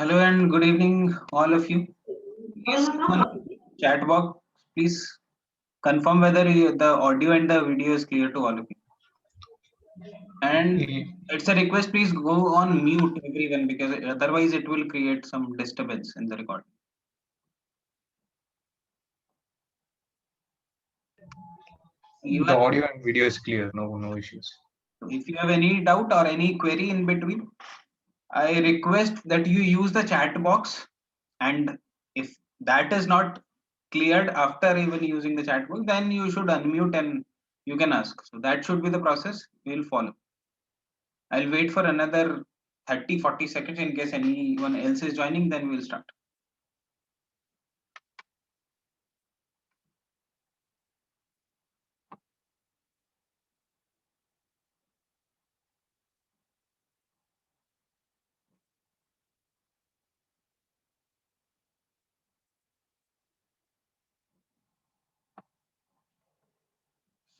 Hello and good evening, all of you. Please come on chat box. Please confirm whether the audio and the video is clear to all of you. And Ye- it's a request. Please go on mute, everyone, because otherwise it will create some disturbance in the recording. You The are, audio and video is clear, no issues. if you have any doubt or any query in between, I request that you use the chat box. And if that is not cleared after even using the chat box, then you should unmute and you can ask. So that should be the process we'll follow. I'll wait for another 30-40 seconds in case anyone else is joining, then we'll start.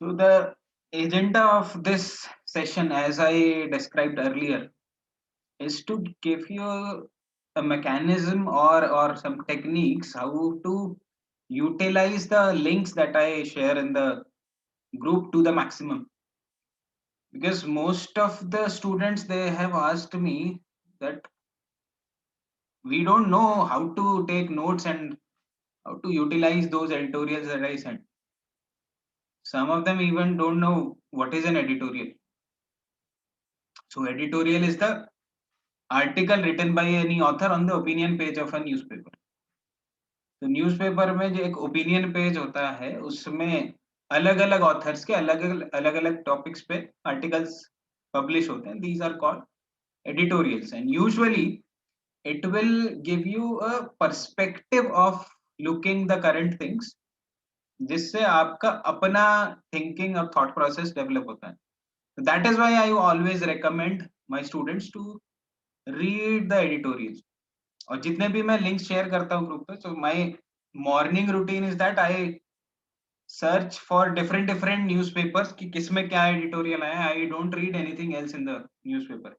So the agenda of this session, as I described earlier, is to give you a mechanism or some techniques how to utilize the links that I share in the group to the maximum. Because most of the students, they have asked me that we don't know how to take notes and how to utilize those editorials that I sent. Some of them even don't know what is an editorial. So editorial is the article written by any author on the opinion page of a newspaper. तो newspaper में जो एक opinion page होता है उसमें अलग अलग authors के अलग अलग अलग टॉपिक्स पे आर्टिकल्स पब्लिश होते हैं. These are called editorials and usually it will give you a perspective of looking the current things, जिससे आपका अपना thinking और thought process develop होता है. So that is why I always recommend my students to read the editorials. और जितने भी मैं लिंक्स शेयर करता हूँ ग्रुप पे, so my morning routine is that I search for different newspapers कि किसमें क्या editorial आया है. I don't read anything else in the newspaper.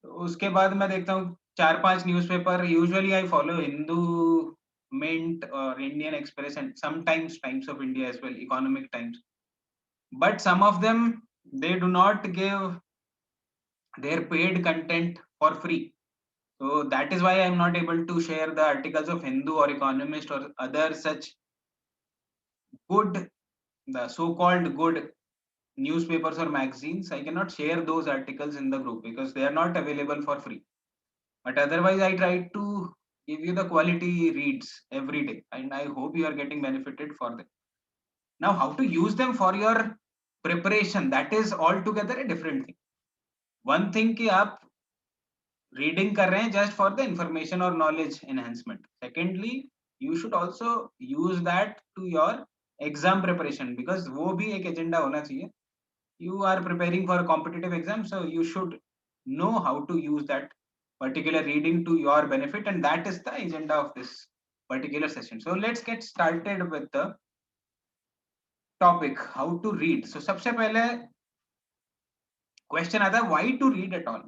तो उसके बाद मैं देखता हूँ 4-5 newspaper. Usually I follow Hindu, Mint और Indian Express and sometimes Times of India as well, Economic Times. But some of them, they do not give their paid content for free. So that is why I'm not able to share the articles of Hindu or Economist or other such good, the so-called good newspapers or magazines. I cannot share those articles in the group because they are not available for free. But otherwise, I try to give you the quality reads every day, and I hope you are getting benefited for them. Now, how to use them for your preparation, that is altogether a different thing. One thing कि आप reading कर रहे हैं just for the information or knowledge enhancement. Secondly, you should also use that to your exam preparation, because वो भी एक agenda होना चाहिए. You are preparing for a competitive exam, so you should know how to use that particular reading to your benefit, and that is the agenda of this particular session. So let's get started with the topic, how to read. So सबसे पहले question आता है, why to read at all.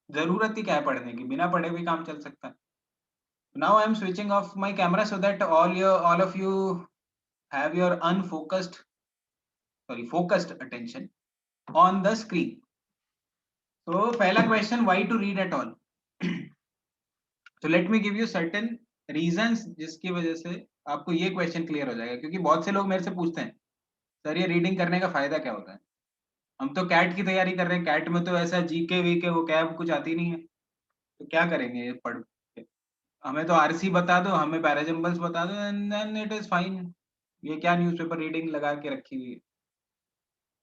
जरूरत ही क्या है पढ़ने की, बिना पढ़े भी काम चल सकता है. Now I am switching off my camera so that all of you have your focused attention on the screen. So पहला question, why to read at all. तो let me give you certain reasons जिसकी वजह से आपको ये question clear हो जाएगा. क्योंकि बहुत से लोग मेरे से पूछते हैं, सर ये रीडिंग करने का फायदा क्या होता है. हम तो कैट की तैयारी कर रहे हैं, कैट में तो ऐसा जीके वीके वो कैब कुछ आती नहीं है, तो क्या करेंगे ये पढ़ के. हमें तो आरसी बता दो, हमें पैराजम्बल्स बता दो, and then it is fine. ये क्या न्यूज़पेपर रीडिंग लगा के रखी हुई है.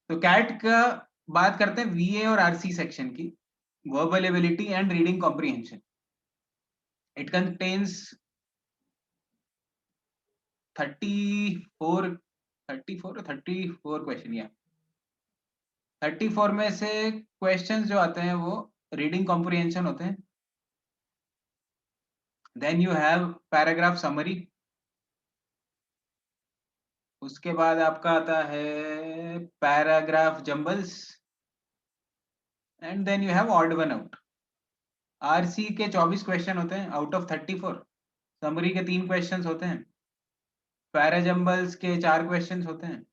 तो कैट का बात करते हैं वीए और आरसी सेक्शन की. Verbal ability and reading comprehension. It contains 34 34 question, या 34 में से क्वेश्चंस जो आते हैं वो रीडिंग कॉम्प्रिहेंशन होते हैं. Then you have paragraph summary. उसके बाद आपका आता है paragraph jumbles, and then you have odd one out. RC के 24 क्वेश्चन होते हैं आउट ऑफ 34, समरी के 3 क्वेश्चंस होते हैं, पैराजम्बल्स के 4 क्वेश्चंस होते हैं,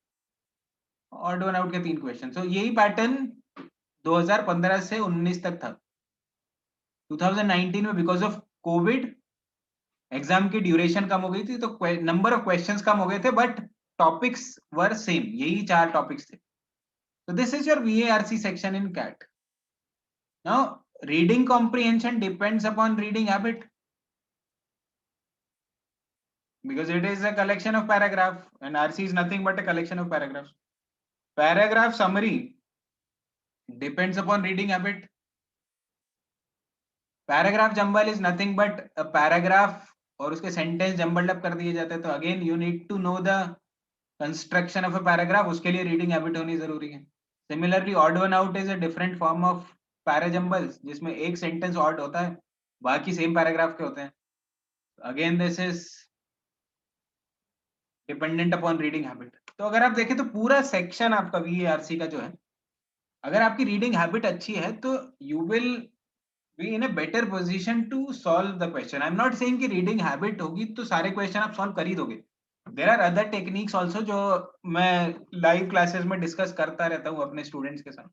ऑड वन आउट के 3 क्वेश्चन। तो यही पैटर्न 2015 से 19 तक था। 2019 में बिकॉज ऑफ कोविड एग्जाम की ड्यूरेशन कम हो गई थी, तो नंबर ऑफ क्वेश्चंस कम हो गए थे, बट टॉपिक्स वर सेम, यही 4 टॉपिक्स थे। So this is your VARC section in CAT. Now, reading comprehension depends upon reading habit because it is a collection of paragraph and RC is nothing but a collection of paragraphs. Paragraph summary depends upon reading habit. Paragraph jumble is nothing but a paragraph और उसके sentence jumbled up कर दिए जाते हैं, तो again you need to know the construction of a paragraph, उसके लिए reading habit होनी जरूरी है। Similarly, odd one out is a different form of parajumbles जिसमें एक sentence odd होता है, बाकी same paragraph के होते हैं। Again this is dependent upon reading habit। तो अगर आप देखें तो पूरा section आपका VARC का जो है, अगर आपकी reading habit अच्छी है तो you will be in a better position to solve the question। I'm not saying कि reading habit होगी तो सारे question आप solve कर ही दोगे। There are other techniques also जो मैं live classes में discuss करता रहता हूँ अपने students के साथ।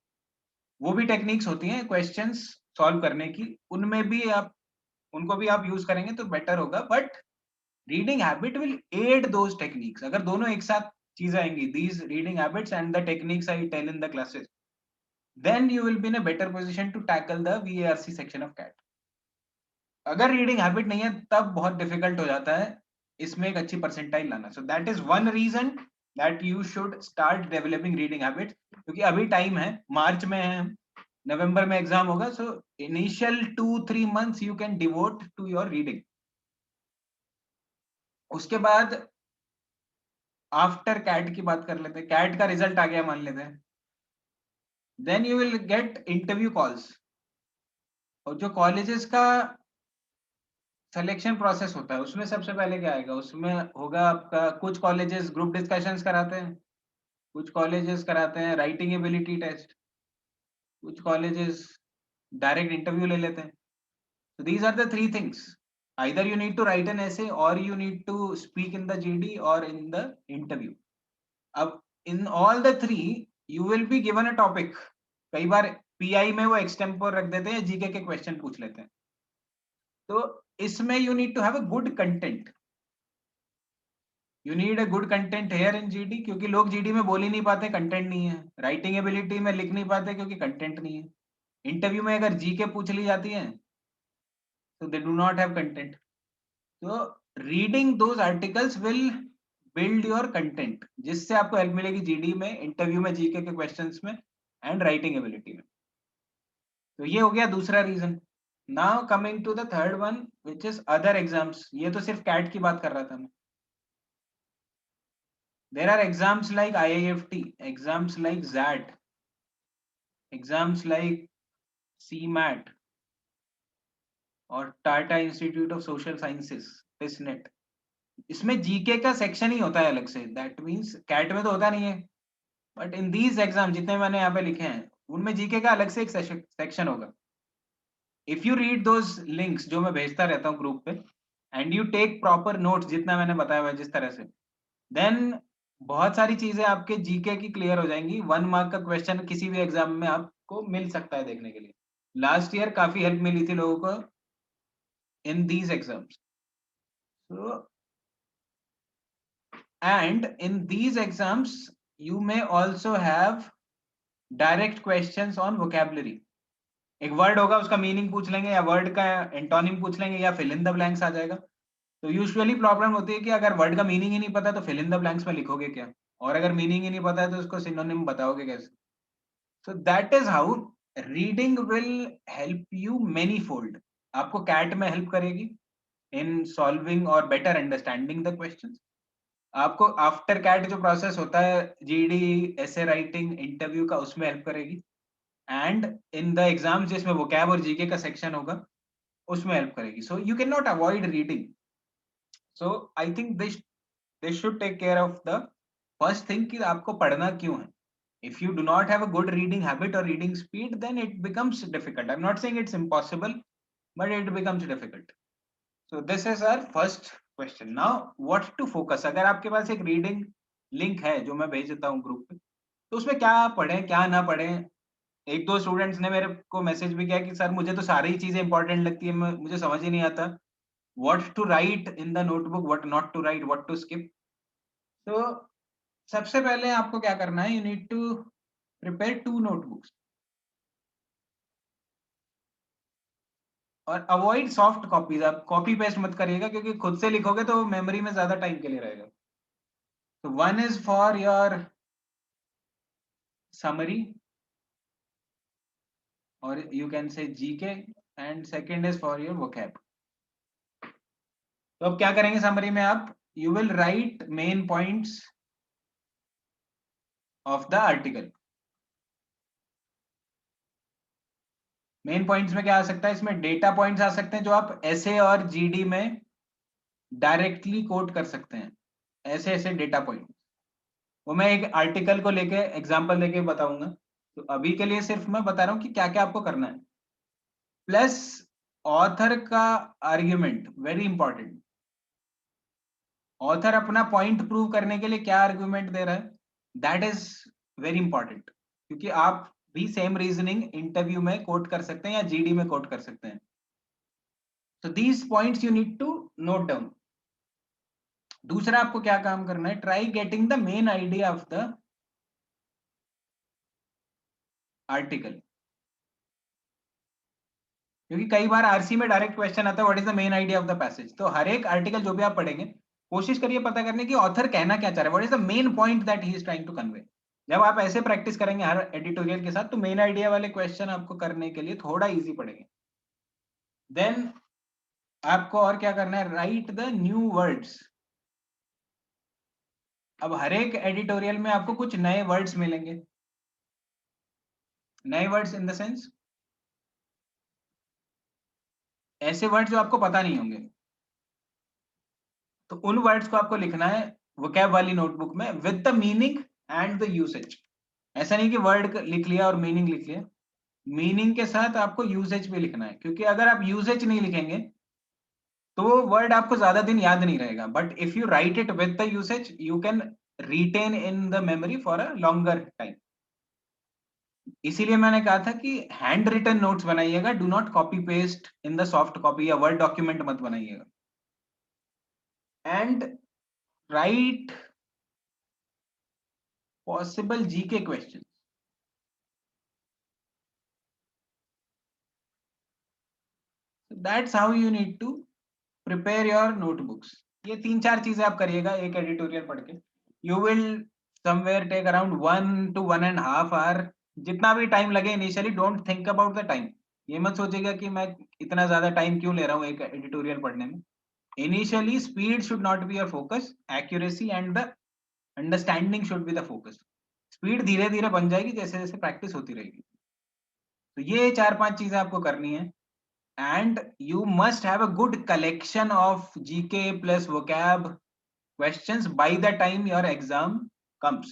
वो भी टेक्निक्स होती हैं क्वेश्चंस सॉल्व करने की, उनमें भी आप उनको भी आप यूज करेंगे तो बेटर होगा, but reading habit will aid those techniques. अगर दोनों एक साथ चीज आएंगी, these reading habits and the techniques I tell in the classes, then you will be in a better position to tackle the VARC section of CAT. अगर reading habit नहीं है तब बहुत डिफिकल्ट हो जाता है इसमें एक अच्छी परसेंटाइल लाना। So that is one reason that you should start developing reading habit, क्योंकि अभी टाइम है, मार्च में है, नवंबर में एग्जाम होगा। So initial 2-3 months you can devote to your reading. उसके बाद आफ्टर कैट की बात कर लेते हैं। कैट का रिजल्ट आ गया मान लेते हैं, then you will get interview calls. और जो कॉलेजेस का सिलेक्शन प्रोसेस होता है उसमें सबसे पहले क्या आएगा, उसमें होगा आपका, कुछ कॉलेजेस ग्रुप डिस्कशंस कराते हैं, कुछ कॉलेजेस कराते हैं राइटिंग एबिलिटी टेस्ट, कुछ कॉलेजेस डायरेक्ट इंटरव्यू ले लेते हैं। So these are the three things. Either you need to write an essay or you need to speak in the GD or in the interview. अब in all the three you will be given a topic. कई बार PI में वो extempore रख देते हैं, GK के question पूछ लेते हैं। तो इसमें you need to have a good content. You need a good content here in GD, क्योंकि लोग GD में बोल ही नहीं पाते, कंटेंट नहीं है। राइटिंग एबिलिटी में लिख नहीं पाते क्योंकि कंटेंट नहीं है। इंटरव्यू में अगर GK पूछ ली जाती है तो they do not have content. So reading those articles will build your content, जिससे आपको हेल्प मिलेगी GD में, इंटरव्यू में, GK के क्वेश्चंस में एंड राइटिंग एबिलिटी में। तो ये हो गया दूसरा reason. Now coming to the third one which is other exams. ये तो सिर्फ कैट की बात कर रहा था मैं। There are exams like IIFT, exams like ZAT, exams like CMAT और Tata institute of social sciences, TISSNET. इसमें जीके का सेक्शन ही होता है अलग से, दैट मींस कैट में तो होता नहीं है, बट इन दीज एग्जाम जितने मैंने यहाँ पे लिखे हैं उनमें जीके का अलग से एक सेक्शन होगा। If you read those links जो मैं भेजता रहता हूँ ग्रुप पे and you take proper notes जितना मैंने बताया हुआ है जिस तरह से, देन बहुत सारी चीजें आपके जीके की क्लियर हो जाएंगी। 1 मार्क का क्वेश्चन किसी भी एग्जाम में आपको मिल सकता है देखने के लिए। लास्ट ईयर काफी हेल्प मिली थी लोगों को in these exams. So and in these exams you may also have direct questions on vocabulary। एक वर्ड होगा उसका मीनिंग पूछ लेंगे या वर्ड का एंटोनिम पूछ लेंगे या फिल इन द ब्लैंक्स आ जाएगा। तो यूजुअली प्रॉब्लम होती है कि अगर वर्ड का मीनिंग ही नहीं पता तो फिल इन द ब्लैंक्स में लिखोगे क्या, और अगर मीनिंग ही नहीं पता है तो उसको सिनोनिम बताओगे कैसे। सो that is how reading will help you many fold. आपको कैट में हेल्प करेगी इन सॉल्विंग और बेटर अंडरस्टैंडिंग द क्वेश्चंस। आपको आफ्टर कैट जो प्रोसेस होता है GD, एसे राइटिंग, इंटरव्यू का, उसमें हेल्प करेगी। एंड इन द एग्जाम जिसमें वोकैब और जीके का सेक्शन होगा उसमें हेल्प करेगी। So you can not avoid reading. So I think this should take care of the first thing कि आपको पढ़ना क्यों है। If you do not have a good reading habit और reading speed then it becomes difficult. I am not saying it's impossible, but it becomes difficult. So this is our first question. Now what to focus? अगर आपके पास एक reading link है जो मैं भेज देता हूँ ग्रुप पे, तो उसमें क्या पढ़ें क्या ना पढ़ें? एक दो स्टूडेंट्स ने मेरे को मैसेज भी किया कि सर मुझे तो सारी चीजें इंपॉर्टेंट लगती है, मुझे समझ ही नहीं आता what to write in the notebook, what not to write, what to skip. तो सबसे पहले आपको क्या करना है, you need to prepare 2 notebooks और अवॉइड सॉफ्ट कॉपीज. आप कॉपी पेस्ट मत करिएगा क्योंकि खुद से लिखोगे तो मेमोरी में ज्यादा टाइम के लिए रहेगा. तो one is for your summary और you can say GK, and second is for your vocab. तो अब क्या करेंगे समरी में आप, you will write main points of the article. Main points में क्या आ सकता है, इसमें डेटा पॉइंट्स आ सकते हैं जो आप ऐसे और जीडी में डायरेक्टली कोट कर सकते हैं. ऐसे ऐसे डेटा पॉइंट वो मैं एक आर्टिकल को लेके एग्जांपल लेके बताऊंगा. तो अभी के लिए सिर्फ मैं बता रहा हूँ कि क्या क्या आपको करना है. प्लस ऑथर का आर्ग्यूमेंट वेरी इंपॉर्टेंट. ऑथर अपना पॉइंट प्रूव करने के लिए क्या आर्ग्यूमेंट दे रहा है, दैट इज वेरी इंपॉर्टेंट. क्योंकि आप भी सेम रीजनिंग इंटरव्यू में कोट कर सकते हैं या जीडी में कोट कर सकते हैं. So these points you need to note down. दूसरा आपको क्या काम करना है, try getting the main idea of the article. क्योंकि कई बार आरसी में डायरेक्ट क्वेश्चन आता है what is the main idea of the passage. तो हर एक आर्टिकल जो भी आप पढ़ेंगे कोशिश करिए पता करने की ऑथर कहना क्या चाह रहा है, what is the main point that he is trying to convey. जब आप ऐसे प्रैक्टिस करेंगे हर एडिटोरियल के साथ तो मेन आइडिया वाले क्वेश्चन आपको करने के लिए थोड़ा इजी पड़ेंगे. देन आपको और क्या करना है, राइट द न्यू वर्ड्स. अब हर एक एडिटोरियल में आपको कुछ नए वर्ड्स मिलेंगे. नए वर्ड्स इन द सेंस ऐसे वर्ड्स जो आपको पता नहीं होंगे. तो उन वर्ड्स को आपको लिखना है वोकैब वाली नोटबुक में with the meaning and the usage. ऐसा नहीं कि वर्ड लिख लिया और मीनिंग लिख लिया. मीनिंग के साथ आपको यूसेज भी लिखना है, क्योंकि अगर आप यूसेज नहीं लिखेंगे तो वो वर्ड आपको ज्यादा दिन याद नहीं रहेगा. But if you write it with the usage you can retain in the memory for a longer time. इसीलिए मैंने कहा था कि हैंड रिटन नोट्स बनाइएगा, do not copy paste in the soft copy या वर्ड डॉक्यूमेंट मत बनाइएगा. And write possible GK question. That's how you need to prepare your notebooks. ये तीन चार चीजें आप करिएगा एक एडिटोरियल पढ़ के. You will somewhere take around 1 to 1.5 hour. जितना भी टाइम लगे initially, don't think about the time. ये मत सोचिएगा कि मैं इतना ज्यादा टाइम क्यों ले रहा हूँ एक एडिटोरियल पढ़ने में. Initially speed should not be your focus, accuracy and the understanding should be the focus. Speed धीरे धीरे बन जाएगी जैसे जैसे प्रैक्टिस होती रहेगी. तो ये चार पांच चीजें आपको करनी है. And you must have a good collection of GK plus vocab questions by the time your exam comes.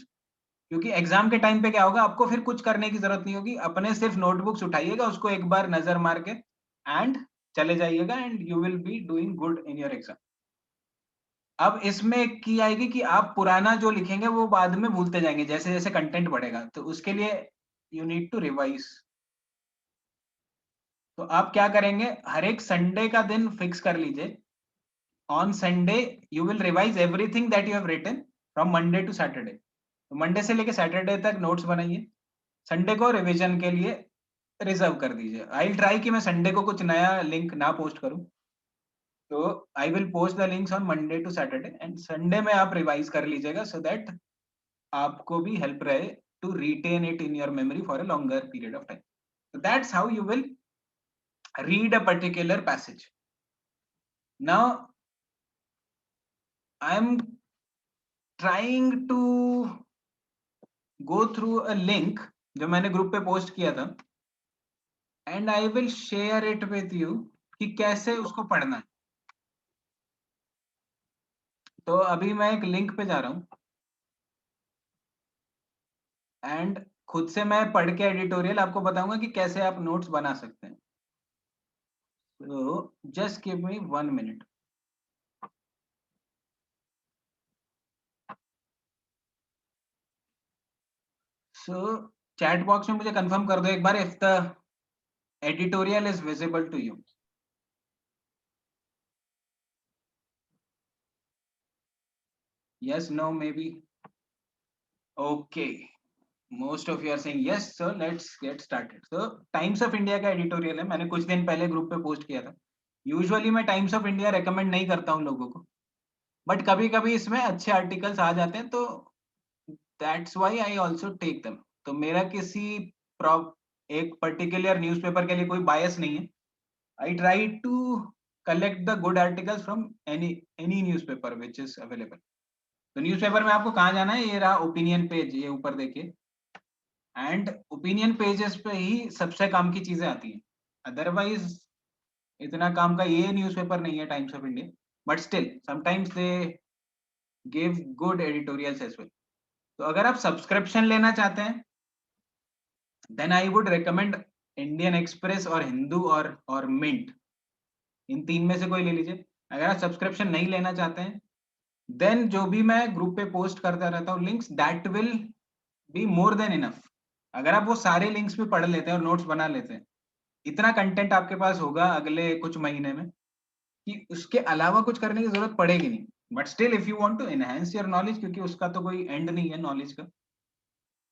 क्योंकि एग्जाम के टाइम पे क्या होगा, आपको फिर कुछ करने की जरूरत नहीं होगी, अपने सिर्फ नोटबुक्स उठाइएगा, उसको एक बार नजर मार के एंड चले जाइएगा and you will be doing good in your exam. अब इसमें एक की आएगी कि आप पुराना जो लिखेंगे वो बाद में भूलते जाएंगे जैसे जैसे कंटेंट बढ़ेगा. तो उसके लिए यू नीड टू रिवाइज. तो आप क्या करेंगे, हर एक संडे का दिन फिक्स कर लीजिए. On Sunday you will revise everything that you have written from Monday to Saturday. तो मंडे से लेके सैटरडे तक नोट्स बनाइए. संडे को रिवीजन के लिए रिजर्व कर दीजिए. आई ट्राई कि मैं संडे को कुछ नया लिंक ना पोस्ट करूं. तो I will post the links on Monday to Saturday and Sunday में आप रिवाइज कर लीजिएगा सो दैट आपको भी हेल्प रहे to retain it in your memory for a longer period of time. So that's how you will read a particular passage. Now I am trying to go through a link जो मैंने group पे post किया था and I will share it with you कि कैसे उसको पढ़ना है. तो अभी मैं एक लिंक पे जा रहा हूँ एंड खुद से मैं पढ़ के एडिटोरियल आपको बताऊंगा कि कैसे आप नोट्स बना सकते हैं. So just give me 1 minute. So chat box में मुझे कंफर्म कर दो एक बार if the editorial is visible to you. Yes, no, maybe. Okay. Most of you are saying yes, so let's get started. So times of India का editorial है, मैंने कुछ दिन पहले ग्रुप पे पोस्ट किया था. यूजुअली मैं टाइम्स ऑफ इंडिया रेकमेंड नहीं करता हूँ लोगों को, बट कभी कभी इसमें अच्छे आर्टिकल्स आ जाते हैं, तो that's why I also take them. तो मेरा किसी एक पर्टिकुलर न्यूज़पेपर के लिए कोई बायस नहीं है. I try to collect the good articles from any newspaper which is available. तो न्यूज़पेपर में आपको कहाँ जाना है, ये रहा ओपिनियन पेज, ये ऊपर देखिए. एंड ओपिनियन पेजेस पे ही सबसे काम की चीजें आती हैं. अदरवाइज इतना काम का ये न्यूज़पेपर नहीं है Times of India, but still sometimes they give good editorials as well. तो अगर आप सब्सक्रिप्शन लेना चाहते हैं, then I would recommend Indian Express और हिंदू और मिंट. इन तीन में से कोई ले लीजिए. अगर आप सब्सक्रिप्शन नहीं लेना चाहते हैं, देन जो भी मैं ग्रुप पे पोस्ट करता रहता हूँ links, that will be more than enough. अगर आप वो सारे लिंक्स भी पढ़ लेते हैं और नोट्स बना लेते हैं, इतना कंटेंट आपके पास होगा अगले कुछ महीने में कि उसके अलावा कुछ करने की जरूरत पड़ेगी नहीं. But still if you want to enhance your knowledge, क्योंकि उसका तो कोई एंड नहीं है नॉलेज का,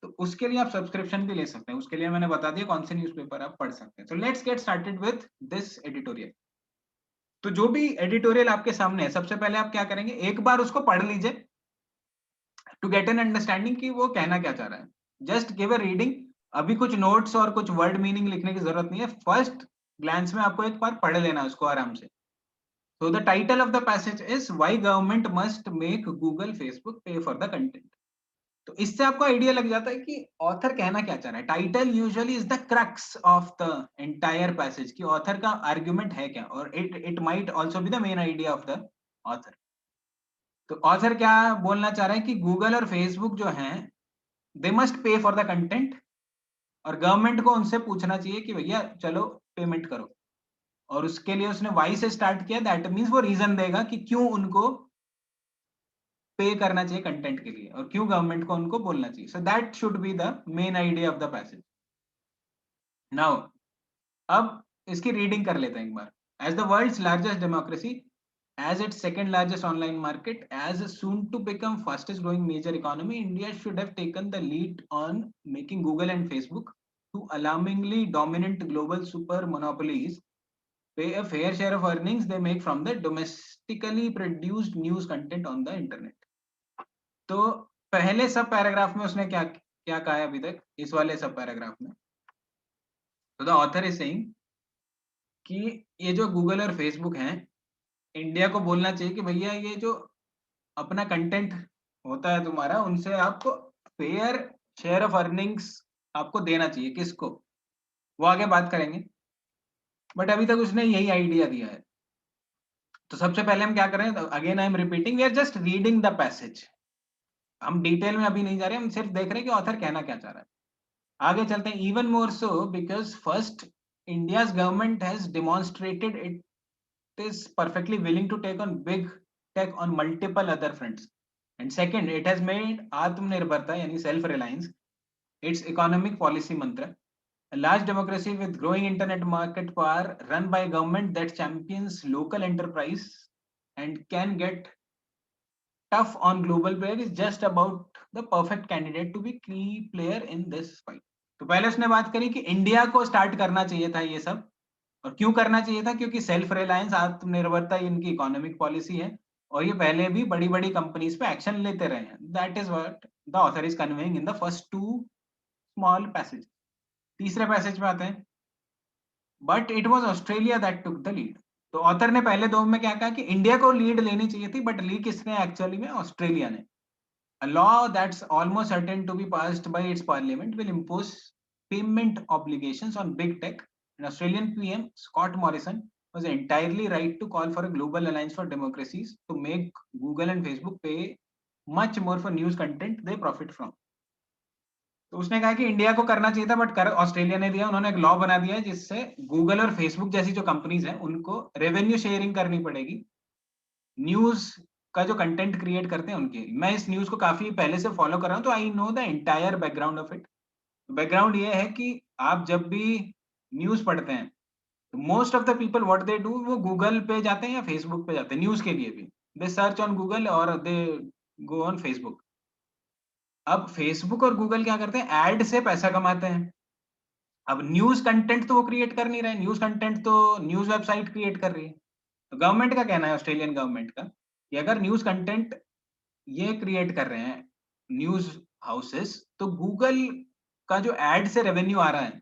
तो उसके लिए आप सब्सक्रिप्शन भी ले सकते हैं. उसके लिए मैंने बता दिया कौन से न्यूज़पेपर आप पढ़ सकते हैं. So let's get started with this editorial. तो जो भी एडिटोरियल आपके सामने है, सबसे पहले आप क्या करेंगे, एक बार उसको पढ़ लीजिए टू गेट एन अंडरस्टैंडिंग कि वो कहना क्या चाह रहा है. Just give a reading. अभी कुछ नोट्स और कुछ वर्ड मीनिंग लिखने की जरूरत नहीं है. फर्स्ट ग्लैंस में आपको एक बार पढ़ लेना उसको आराम से. So the title of the passage is why government must make Google, Facebook pay for the content. तो इससे आपको आइडिया लग जाता है कि ऑथर कहना क्या चाह रहा है. Title usually is the crux of the entire passage, कि ऑथर का आर्गुमेंट है क्या, और it might also be the main idea of the author. तो ऑथर क्या बोलना चाह रहा है कि गूगल और फेसबुक जो हैं, they must pay for the content, और गवर्नमेंट को उनसे पूछना चाहिए कि भैया चलो पेमेंट करो. और उसके लिए उसने वाई से स्टार्ट किया. दैट मीन्स वो रीजन देगा कि क्यों उनको पे करना चाहिए कंटेंट के लिए, और क्यों गवर्नमेंट को उनको बोलना चाहिए. So that should be the main idea of the passage. Now अब इसकी रीडिंग कर लेते हैं एक बार. As the world's largest democracy, as its second largest online market, as soon to become fastest growing major economy, India should have taken the lead on making Google and Facebook, two alarmingly dominant global super monopolies, pay a fair share of earnings they make from the domestically produced news content on the internet. तो पहले सब paragraph में उसने क्या क्या कहा है अभी तक, इस वाले सब पैराग्राफ में. तो द ऑथर इज सेइंग कि ये जो गूगल और फेसबुक हैं, इंडिया को बोलना चाहिए कि भैया ये जो अपना कंटेंट होता है तुम्हारा, उनसे आपको फेयर शेयर ऑफ अर्निंग्स आपको देना चाहिए. किसको, वो आगे बात करेंगे, बट अभी तक उसने यही आइडिया दिया है. तो सबसे पहले हम क्या करें, again I am repeating, we are just reading the passage. हम डिटेल में अभी नहीं जा रहे, हम सिर्फ देख रहे हैं कि ऑथर कहना क्या चाह रहा है. आगे चलते हैं. Even more so because first, India's government has demonstrated it is perfectly willing to take on big tech on multiple other fronts. And second, it has made Atmanirbharta, yani self-reliance, its economic policy mantra. A large democracy with growing internet market power run by a government that champions local enterprise and can get tough on global player is just about the perfect candidate to be key player in this fight. तो पहले उसने बात करी कि India को start करना चाहिए था ये सब. और क्यों करना चाहिए था, क्योंकि सेल्फ रिलायंस, आत्मनिर्भरता इनकी इकोनॉमिक पॉलिसी है, और ये पहले भी बड़ी बड़ी कंपनीज पे एक्शन लेते रहे हैं. That is what the author is conveying in the first two small passage. तीसरे पैसेज में आते हैं. But it was Australia that took the lead. तो ऑथर ने पहले दो में क्या कहा कि इंडिया को लीड लेनी चाहिए थी, बट ली किसने एक्चुअली में, ऑस्ट्रेलिया ने. A law that's almost certain to be passed by its parliament will impose payment obligations on big tech, and Australian PM Scott Morrison was entirely right to call for a global alliance for democracies to make Google and Facebook pay much more for news content they profit from. तो उसने कहा कि India को करना चाहिए था, but कर Australia ने दिया। उन्होंने एक लॉ बना दिया है जिससे गूगल और फेसबुक जैसी जो कंपनीज हैं उनको रेवेन्यू शेयरिंग करनी पड़ेगी न्यूज का जो कंटेंट क्रिएट करते हैं उनके। मैं इस न्यूज को काफी पहले से फॉलो कर रहा हूँ, तो I know the entire background of it. Background ये है कि आप जब भी न्यूज पढ़ते हैं, तो most of the people what they do, वो गूगल पे जाते हैं या फेसबुक पे जाते हैं न्यूज के लिए भी। दे सर्च ऑन गूगल और दे गो ऑन फेसबुक। अब फेसबुक और गूगल क्या करते हैं, एड से पैसा कमाते हैं। अब न्यूज कंटेंट तो वो क्रिएट कर नहीं रहे, न्यूज कंटेंट तो न्यूज वेबसाइट क्रिएट कर रही है। तो गवर्नमेंट का कहना है, ऑस्ट्रेलियन गवर्नमेंट का, कि अगर न्यूज कंटेंट ये क्रिएट कर रहे हैं न्यूज हाउसेस, तो गूगल का जो एड से रेवेन्यू आ रहा है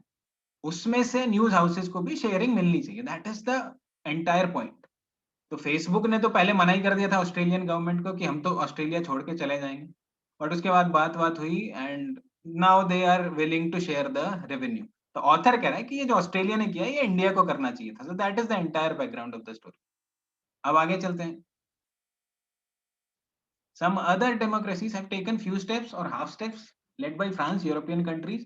उसमें से न्यूज हाउसेस को भी शेयरिंग मिलनी चाहिए। That is the entire point. तो फेसबुक ने तो पहले मना ही कर दिया था ऑस्ट्रेलियन गवर्नमेंट को कि हम तो ऑस्ट्रेलिया छोड़ के चले जाएंगे, बट उसके बाद बात बात हुई and now they are willing to share the revenue. तो ऑथर कह रहा है कि ये जो ऑस्ट्रेलिया ने किया है ये इंडिया को करना चाहिए था। सो that is the entire background of the story. अब आगे चलते हैं। Some other democracies have taken few steps or half steps, led by France, European countries,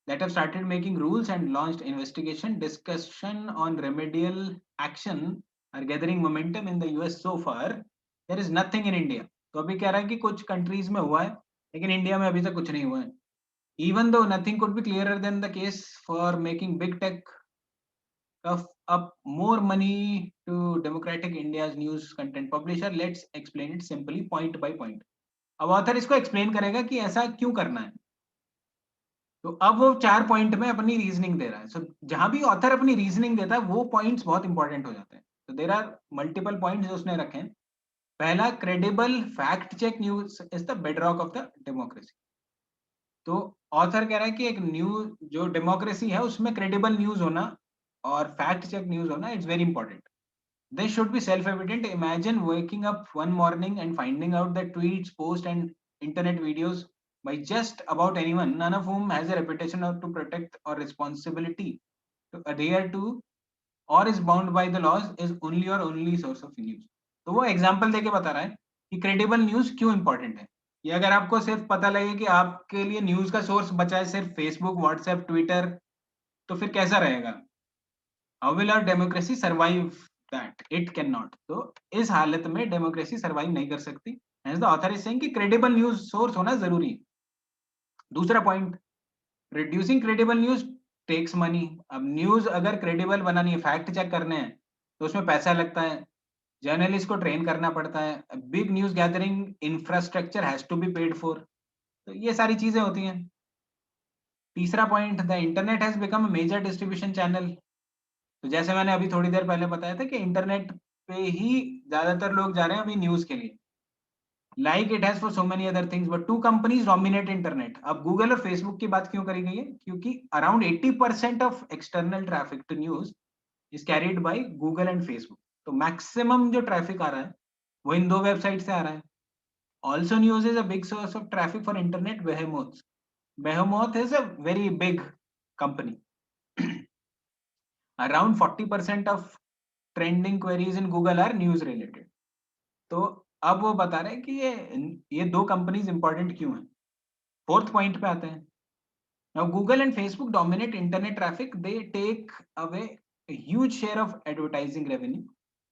that have started making rules and launched investigation. Discussion on remedial action are gathering momentum in the US so far. There is nothing in India. तो अभी कह रहा है कि कुछ countries में हुआ है, लेकिन इंडिया में अभी तक कुछ नहीं हुआ है. Even though nothing could be clearer than the case for making big tech cough up more money to democratic India's news content publisher. Let's explain it simply, point by point. अब author इसको explain करेगा कि ऐसा क्यों करना है। तो अब वो 4 पॉइंट में अपनी रीजनिंग दे रहा है। सो जहां भी ऑथर अपनी रीजनिंग देता है वो पॉइंट्स बहुत इंपॉर्टेंट हो जाते हैं। तो देयर आर मल्टीपल पॉइंट्स जो उसने रखे हैं। पहला, credible fact check news is the bedrock of the democracy. तो ऑथर कह रहा है कि एक न्यूज जो डेमोक्रेसी है उसमें क्रेडिबल न्यूज होना और फैक्ट चेक न्यूज होना, it's very important. This should be self-evident. Imagine waking up one morning and finding out that tweets, posts, and internet videos by just about anyone, none of whom has a reputation or to protect or responsibility to adhere to or is bound by the laws, is only or only source of news. तो वो example देके बता रहा है कि credible news क्यों important है। ये अगर आपको सिर्फ पता लगे कि आपके लिए न्यूज का सोर्स बचा है सिर्फ फेसबुक, व्हाट्सएप, ट्विटर, तो फिर कैसा रहेगा। How will our democracy survive that? It can not. तो इस हालत में डेमोक्रेसी सर्वाइव नहीं कर सकती। Hence the author is saying कि क्रेडिबल न्यूज सोर्स होना जरूरी है। दूसरा point, reducing credible news takes money. अब न्यूज अगर क्रेडिबल बनानी है, फैक्ट चेक करने हैं, तो उसमें पैसा लगता है, जर्नलिस्ट को ट्रेन करना पड़ता है, big news gathering infrastructure has to be paid for. तो ये सारी चीजें होती हैं। तीसरा point, the internet has become major distribution channel. तो जैसे मैंने अभी थोड़ी देर पहले बताया था कि इंटरनेट पे ही ज्यादातर लोग जा रहे हैं अभी न्यूज के लिए, like it has for so many other things, but two companies dominate internet. अब गूगल और फेसबुक की बात क्यों करी गई है, क्योंकि around 80% of external traffic to news is carried by Google and Facebook. तो मैक्सिमम जो ट्रैफिक आ रहा है वो इन दो वेबसाइट से आ रहा है। Also news is a big source of traffic for internet behemoths. Behemoth is a very big company. Around 40% of trending queries in Google are news related. तो अब वो बता रहे हैं कि ये दो कंपनीज इंपॉर्टेंट क्यों हैं। फोर्थ पॉइंट पे आते हैं। Now Google and Facebook dominate internet traffic, they take away huge share of advertising revenue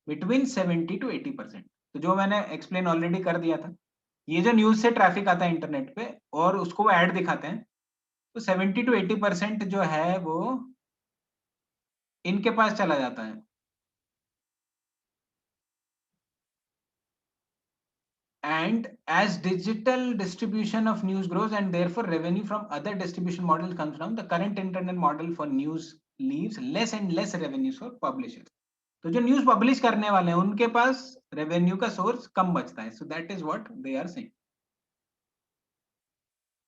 between 70 to 80%। तो जो मैंने एक्सप्लेन ऑलरेडी कर दिया था, ये जो न्यूज से ट्रैफिक आता है इंटरनेट पे और उसको वो ऐड दिखाते हैं, तो 70 to 80% जो है वो इनके पास चला जाता है। And as digital distribution of news grows and therefore revenue from other distribution models comes down, the current internet model for news leaves less and less revenues for publishers. तो जो न्यूज पब्लिश करने वाले हैं उनके पास revenue का source कम बचता है। So that is what they are saying.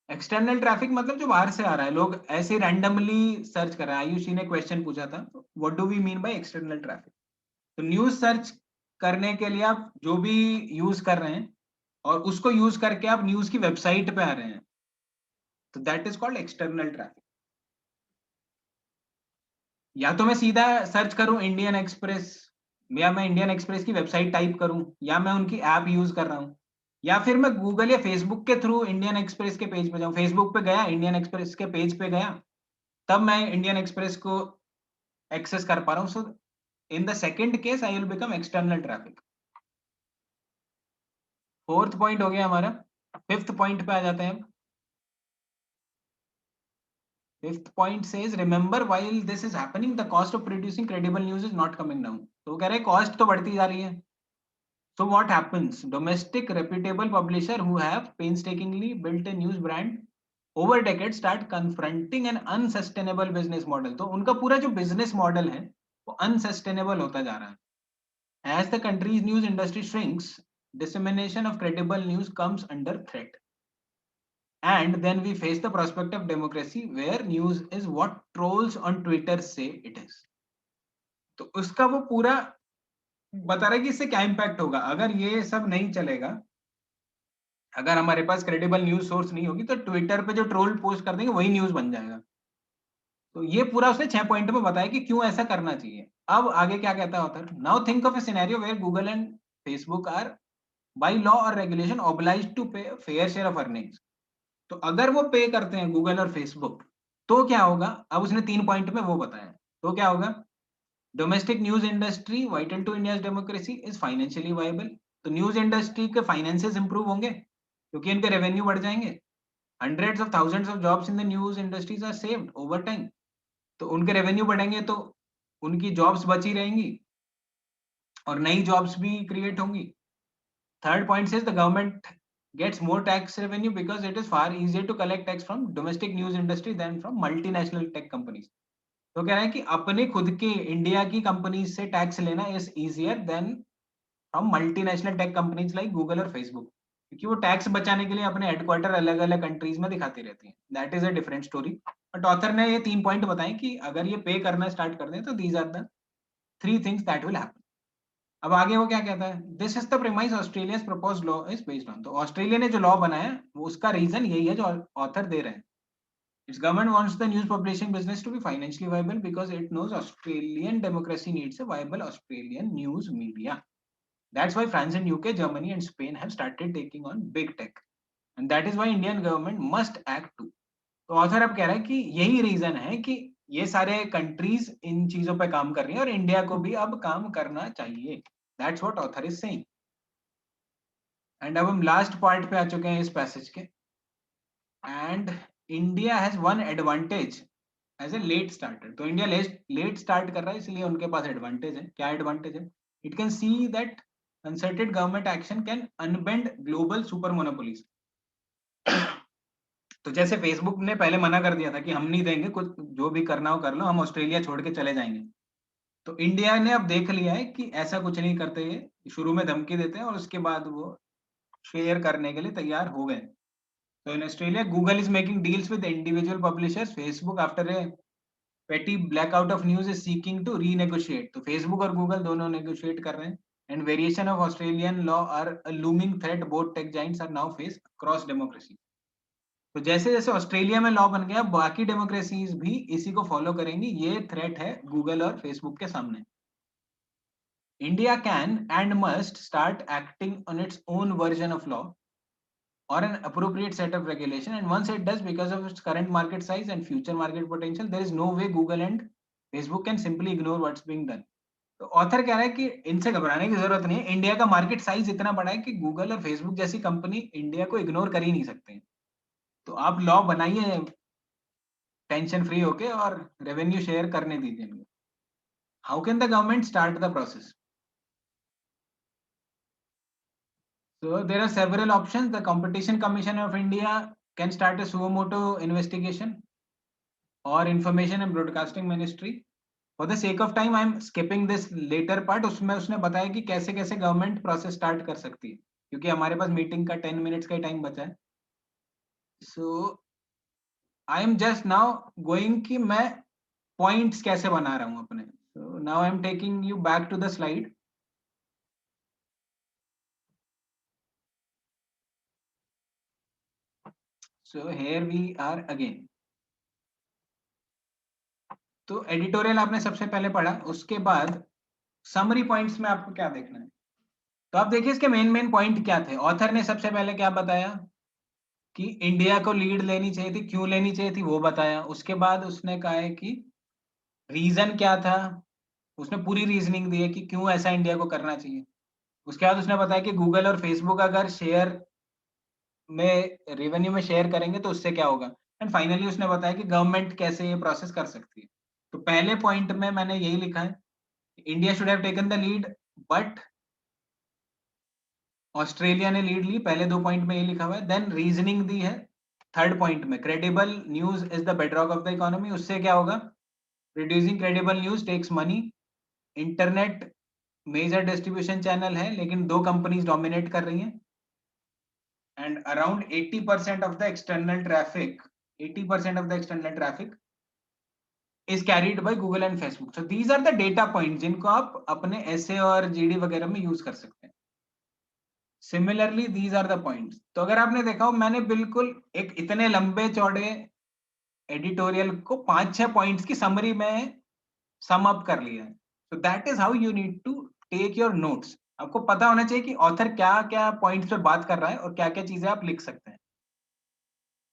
External traffic मतलब जो बाहर से आ रहा है, लोग ऐसे रैंडमली सर्च कर रहे हैं। आयुषी ने क्वेश्चन पूछा था, what do we mean by external traffic. तो न्यूज सर्च करने के लिए आप जो भी यूज कर रहे हैं और उसको यूज करके आप न्यूज की वेबसाइट पे आ रहे हैं, तो that is called external traffic. या तो मैं सीधा सर्च करूं इंडियन एक्सप्रेस, या मैं इंडियन एक्सप्रेस की वेबसाइट टाइप करूं, या मैं उनकी ऐप यूज कर रहा हूं, या फिर मैं गूगल या फेसबुक के थ्रू इंडियन एक्सप्रेस के पेज पे जाऊं, फेसबुक पे गया, इंडियन एक्सप्रेस के पेज पे गया, तब मैं इंडियन एक्सप्रेस को एक्सेस कर पा रहा हूं। So in the second case I will become external traffic. Fourth point हो गया हमारा। फिफ्थ पॉइंट पे आ जाते हैं। Fifth point says remember while this is happening the cost of producing credible news is not coming down. तो वो कह रहे हैं कॉस्ट तो बढ़ती जा रही है। So what happens? Domestic reputable publisher who have painstakingly built a news brand over decades start confronting an unsustainable business model. तो उनका पूरा जो business model है वो unsustainable होता जा रहा है. As the country's news industry shrinks, dissemination of credible news comes under threat. And then we face the prospect of democracy where news is what trolls on Twitter say it is. तो उसका वो पूरा बता रहा है कि इससे क्या इम्पैक्ट होगा अगर ये सब नहीं चलेगा। अगर हमारे पास क्रेडिबल न्यूज सोर्स नहीं होगी तो ट्विटर पे जो ट्रोल पोस्ट कर देंगे वही न्यूज बन जाएगा। तो ये पूरा उसने 6 पॉइंट में बताया कि क्यों ऐसा करना चाहिए। अब आगे क्या कहता है author? Now think of a scenario where Google and Facebook are by law और regulation obliged to pay fair share of earnings. तो अगर वो पे करते हैं गूगल और फेसबुक तो क्या होगा? अब उसने 3 पॉइंट में वो बताया। तो क्या होगा? Domestic news industry vital to India's democracy is financially viable. तो न्यूज इंडस्ट्री के फाइनेंसेस इंप्रूव होंगे क्योंकि इनके रेवेन्यू बढ़ जाएंगे। Hundreds of thousands of jobs in the news industries are saved over time. तो उनके रेवेन्यू बढ़ेंगे तो उनकी जॉब्स बची रहेंगी और नई जॉब्स भी क्रिएट होंगी। Third point says the government gets more tax revenue because it is far easier to collect tax from domestic news industry than from multinational tech companies. तो कह रहा है कि अपने खुद के इंडिया की कंपनीज से टैक्स लेना is easier than from multinational tech companies like Google और फेसबुक, क्योंकि वो टैक्स बचाने के लिए अपने हेडक्वार्टर अलग अलग कंट्रीज में दिखाती रहती हैं। That is a different story. But author ने ये 3 पॉइंट बताए कि अगर ये पे करना स्टार्ट कर दें तो these are the 3 things that will happen. अब आगे वो क्या कहता है? This is the premise Australia's proposed law is based on. तो ऑस्ट्रेलिया ने जो लॉ बनाया है वो उसका रीजन यही है जो ऑथर दे रहे हैं। Its government wants the news publishing business to be financially viable because it knows Australian democracy needs a viable Australian news media. That's why France and UK, Germany and Spain have started taking on big tech. And that is why Indian government must act too. तो author अब कह रहा है कि यही reason है कि ये सारे कंट्रीज इन चीजों पे काम कर रही हैं और इंडिया को भी अब काम करना चाहिए। That's what author is saying. And अब हम लास्ट पार्ट पे आ चुके हैं इस पैसेज के। And India has one advantage as a late starter. तो इंडिया लेट स्टार्ट कर रहा है इसलिए उनके पास एडवांटेज है। क्या एडवांटेज है? It can see that concerted government action can unbend global super monopolies. तो जैसे फेसबुक ने पहले मना कर दिया था कि हम नहीं देंगे, कुछ जो भी करना हो कर लो, हम ऑस्ट्रेलिया छोड़ के चले जाएंगे। तो इंडिया ने अब देख लिया है कि ऐसा कुछ नहीं करते, ये शुरू में धमकी देते हैं और उसके बाद वो शेयर करने के लिए तैयार हो गए। तो in Australia Google is making deals with individual publishers. Facebook after a petty blackout of news is seeking to renegotiate। तो फेसबुक और गूगल दोनों नेगोशिएट कर रहे हैं। And variation of Australian law are a looming threat both tech giants are now face cross democracy. तो जैसे जैसे Australia में लॉ बन गया बाकी डेमोक्रेसीज भी इसी को फॉलो करेंगी। ये थ्रेट है गूगल और फेसबुक के सामने। India can and must start acting on its own version of law or an appropriate set of regulation, and once it does, because of its current market size and future market potential, there is no way Google and Facebook can simply ignore what's being done। तो author कह रहा है कि इनसे घबराने की जरूरत नहीं है। इंडिया का मार्केट साइज इतना बड़ा है कि गूगल और फेसबुक जैसी कंपनी इंडिया को इग्नोर कर ही नहीं सकते। तो आप लॉ बनाइए टेंशन फ्री होके और रेवेन्यू शेयर करने दीजिए इनको। How can the government start the process? So there are several options. The Competition Commission of India can start a suo motu investigation, or Information and Broadcasting Ministry. For the sake of time, I am skipping this later part. उसमें उसने बताया कि कैसे कैसे government process start कर सकती है, क्योंकि हमारे पास मीटिंग का 10 मिनट्स का टाइम बचा है। So I am just now going कि मैं पॉइंट्स कैसे बना रहा हूँ अपने। So now I am taking you back to the slide. So here we are again. तो एडिटोरियल आपने सबसे पहले पढ़ा, उसके बाद समरी पॉइंट्स में आपको क्या देखना है? तो आप देखिए इसके मेन पॉइंट क्या थे। ऑथर ने सबसे पहले क्या बताया कि इंडिया को लीड लेनी चाहिए थी, क्यों लेनी चाहिए थी वो बताया। उसके बाद उसने कहा है कि रीजन क्या था, उसने पूरी रीजनिंग दी है कि क्यों ऐसा इंडिया को करना चाहिए। उसके बाद उसने बताया कि गूगल और फेसबुक अगर शेयर में रेवेन्यू में शेयर करेंगे तो उससे क्या होगा। एंड फाइनली उसने बताया कि गवर्नमेंट कैसे ये प्रोसेस कर सकती है। तो पहले पॉइंट में मैंने यही लिखा है, India should have taken the lead, but Australia ने लीड ली। पहले 2 पॉइंट में ये लिखा हुआ है। देन रीजनिंग दी है थर्ड पॉइंट में, credible news is the bedrock of the economy. उससे क्या होगा, reducing credible news takes money. Internet major distribution channel है लेकिन 2 कंपनीज डोमिनेट कर रही हैं। and around 80% of the external traffic 80% of the external traffic is carried by Google and Facebook. So these are the data points जिनको आप अपने essay और GD वगैरह में यूज कर सकते हैं। Similarly these are the points. तो अगर आपने देखा हो, मैंने बिल्कुल एक इतने लंबे चौड़े एडिटोरियल को 5-6 पॉइंट्स की समरी में सम अप कर लिया है। So that is how you need to take your notes. आपको पता होना चाहिए कि ऑथर क्या क्या पॉइंट्स पे बात कर रहा है और क्या क्या चीजें आप लिख सकते हैं।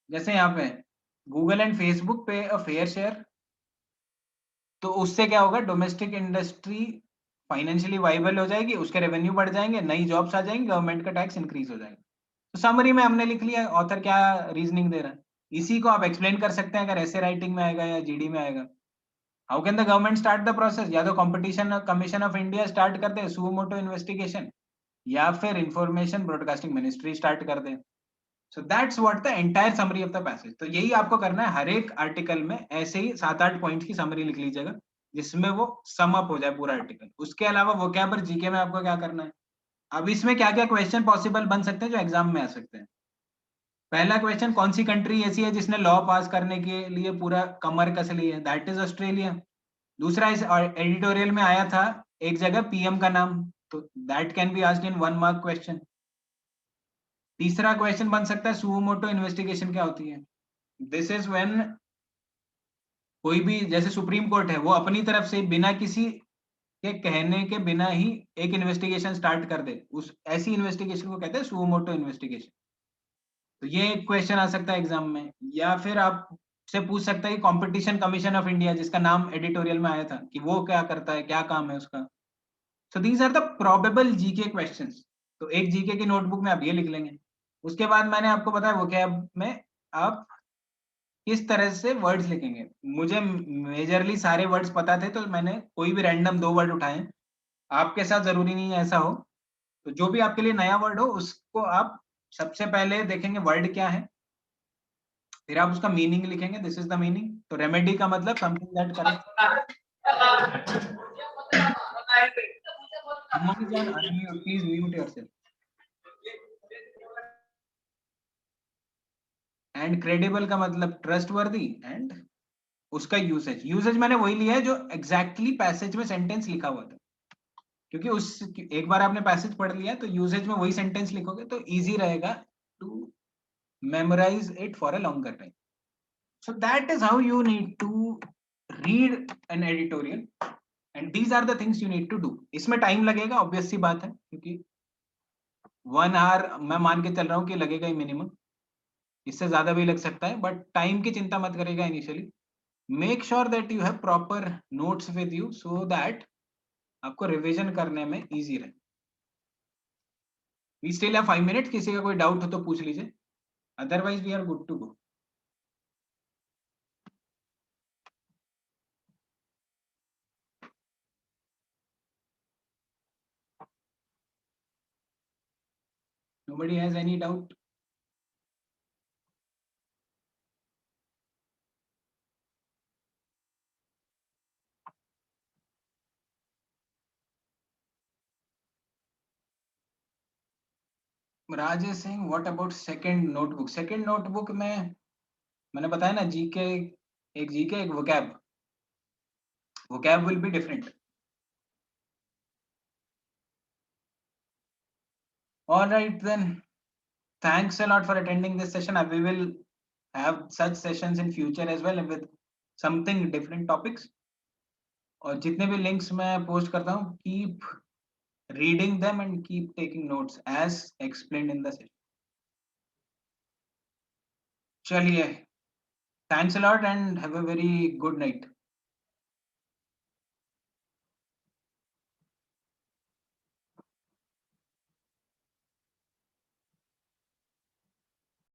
जैसे यहाँ पे गूगल एंड फेसबुक पे अ फेयर शेयर, तो उससे क्या होगा, डोमेस्टिक इंडस्ट्री फाइनेंशियली वाइबल हो जाएगी, उसके रेवेन्यू बढ़ जाएंगे, नई जॉब्स आ जाएंगी, गवर्नमेंट का टैक्स इंक्रीज हो जाएगा। तो समरी में हमने लिख लिया ऑथर क्या रीजनिंग दे रहा है। इसी को आप एक्सप्लेन कर सकते हैं अगर ऐसे राइटिंग में आएगा या जीडी में आएगा। How can the government start the process, या तो competition commission of India start कर दे सुओ मोटो इन्वेस्टिगेशन, या फिर इंफॉर्मेशन ब्रॉडकास्टिंग मिनिस्ट्री स्टार्ट कर दे। So that's what the entire summary of the passage. तो यही आपको करना है, हर एक आर्टिकल में ऐसे ही 7-8 पॉइंट्स की समरी लिख लीजिएगा जिसमें वो सम अप हो जाए पूरा आर्टिकल। उसके अलावा वोकैब और जीके में आपको क्या करना है, अब इसमें क्या क्या क्वेश्चन पॉसिबल बन सकते हैं जो एग्जाम में आ सकते हैं। पहला क्वेश्चन, कौन सी कंट्री ऐसी है जिसने लॉ पास करने के लिए पूरा कमर कस ली है, दैट इज ऑस्ट्रेलिया। दूसरा, इस एडिटोरियल में आया था एक जगह पीएम का नाम, तो that can be asked in 1 mark question. तीसरा क्वेश्चन बन सकता है सुओ मोटो इन्वेस्टिगेशन क्या होती है। दिस इज व्हेन कोई भी, जैसे सुप्रीम कोर्ट है, वो अपनी तरफ से बिना किसी के कहने के बिना ही एक इन्वेस्टिगेशन स्टार्ट कर दे, उस ऐसी इन्वेस्टिगेशन को कहते हैं सुओ मोटो इन्वेस्टिगेशन। तो ये एक क्वेश्चन आ सकता है एग्जाम में। या फिर आप से पूछ सकता है कि कंपटीशन कमीशन ऑफ इंडिया, जिसका नाम एडिटोरियल में आया था, कि वो क्या करता है, क्या काम है उसका। So these are the probable GK questions. तो एक जीके की नोटबुक में आप ये लिख लेंगे। उसके बाद मैंने आपको बताया वोकैब में आप किस तरह से वर्ड्स लिखेंगे। मुझे मेजरली सारे वर्ड्स पता थे तो मैंने कोई भी रैंडम 2 वर्ड उठाए। आपके साथ जरूरी नहीं है ऐसा हो। तो जो भी आपके लिए नया वर्ड हो उसको आप सबसे पहले देखेंगे वर्ड क्या है, फिर आप उसका मीनिंग लिखेंगे, दिस इज द मीनिंग। तो रेमेडी का मतलब something that correct. Please mute yourself. And credible का मतलब ट्रस्टवर्दी। एंड उसका यूसेज, मैंने वही लिया है जो एग्जैक्टली पैसेज में सेंटेंस लिखा हुआ था, क्योंकि उस एक बार आपने पैसेज पढ़ लिया तो यूसेज में वही सेंटेंस लिखोगे तो इजी रहेगा to memorize it for a longer time. So that is how you need to read an editorial and these are the things you need to do. इसमें टाइम लगेगा, ऑब्वियस सी बात है, क्योंकि 1 आवर मैं मान के चल रहा हूँ कि लगेगा ही मिनिमम। इससे ज्यादा भी लग सकता है, बट टाइम की चिंता मत करेगा initially. Make sure that you have proper notes with you so that आपको रिवीजन करने में इजी रहे। वी स्टिल हैव 5 मिनट्स, किसी का कोई डाउट हो तो पूछ लीजिए, otherwise we are good to go. Nobody has any doubt? Rajesh Singh, what about second notebook? Second notebook में मैंने बताया ना, जीके एक जीके एक vocab. Vocab will be different. All right then, thanks a lot for attending this session. We will have such sessions in future as well with something different topics. और जितने भी links मैं post करता हूँ, keep reading them and keep taking notes as explained in the session. Chaliye, thanks a lot and have a very good night.